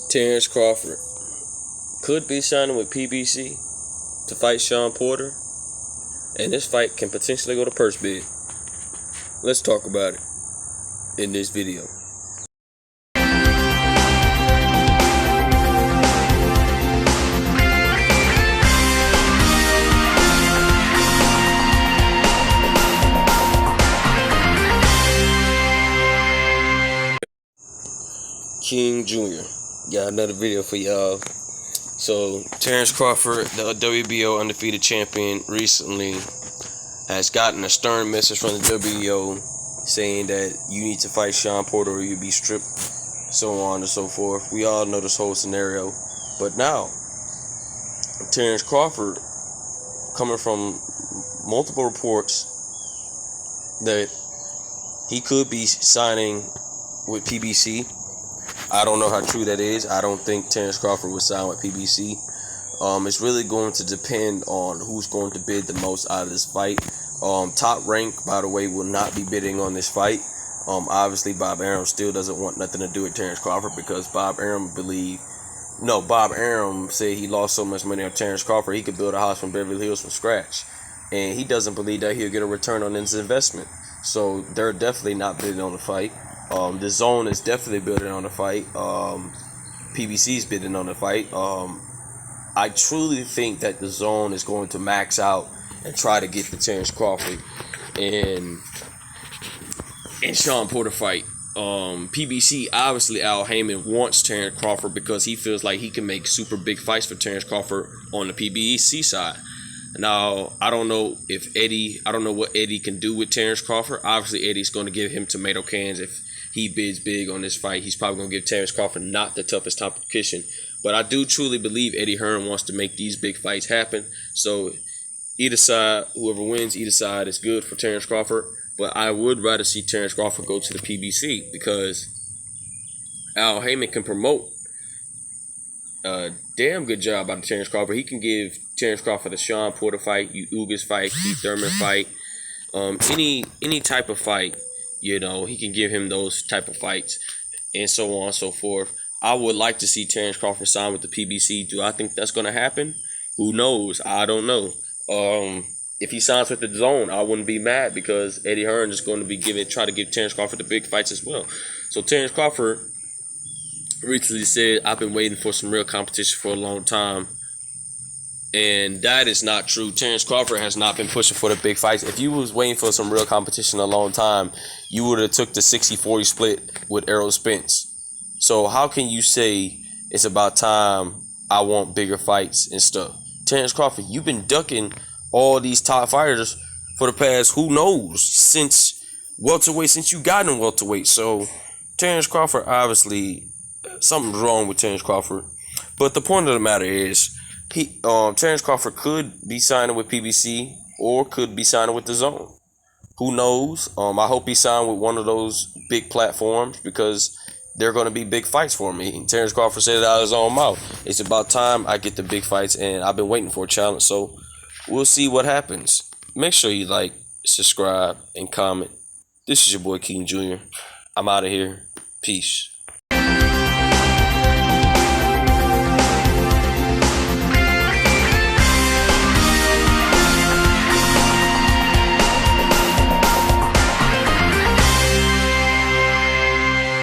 Terence Crawford could be signing with PBC to fight Shawn Porter, and this fight can potentially go to purse bid. Let's talk about it in this video. King Jr. got another video for y'all. So Terence Crawford, the WBO undefeated champion, recently has gotten a stern message from the WBO saying that you need to fight Shawn Porter or you'll be stripped, so on and so forth. We all know this whole scenario. But now, Terence Crawford, coming from multiple reports that he could be signing with PBC. I don't know how true that is. I don't think Terence Crawford would sign with PBC. It's really going to depend on who's going to bid the most out of this fight. Top Rank, by the way, will not be bidding on this fight. Obviously, Bob Arum still doesn't want nothing to do with Terence Crawford because Bob Arum said he lost so much money on Terence Crawford he could build a house from Beverly Hills from scratch. And he doesn't believe that he'll get a return on his investment. So they're definitely not bidding on the fight. Dazn is definitely bidding on the fight. PBC's bidding on the fight. I truly think that Dazn is going to max out and try to get the Terence Crawford and Shawn Porter fight. PBC, obviously Al Heyman wants Terence Crawford because he feels like he can make super big fights for Terence Crawford on the PBC side. Now, I don't know what Eddie can do with Terence Crawford. Obviously, Eddie's going to give him tomato cans if he bids big on this fight. He's probably going to give Terence Crawford not the toughest competition. But I do truly believe Eddie Hearn wants to make these big fights happen. So either side, whoever wins, either side is good for Terence Crawford. But I would rather see Terence Crawford go to the PBC because Al Heyman can promote a damn good job out of Terence Crawford. He can give Terence Crawford a Shawn Porter fight, Ugas fight, Keith Thurman fight, any type of fight. You know, he can give him those type of fights and so on and so forth. I would like to see Terence Crawford sign with the PBC. Do I think that's going to happen? Who knows? I don't know. If he signs with the Dazn, I wouldn't be mad because Eddie Hearn is going to be try to give Terence Crawford the big fights as well. So Terence Crawford recently said, I've been waiting for some real competition for a long time. And that is not true. Terence Crawford has not been pushing for the big fights. If you was waiting for some real competition a long time, you would have took the 60-40 split with Errol Spence. So how can you say it's about time I want bigger fights and stuff? Terence Crawford, you've been ducking all these top fighters for the past, who knows, since welterweight, since you got in welterweight. So Terence Crawford, obviously, something's wrong with Terence Crawford. But the point of the matter is, Terence Crawford could be signing with PBC or could be signing with Dazn. Who knows? I hope he signed with one of those big platforms because they're going to be big fights for me. And Terence Crawford said it out of his own mouth. It's about time I get the big fights, and I've been waiting for a challenge. So we'll see what happens. Make sure you like, subscribe, and comment. This is your boy King Jr. I'm out of here. Peace.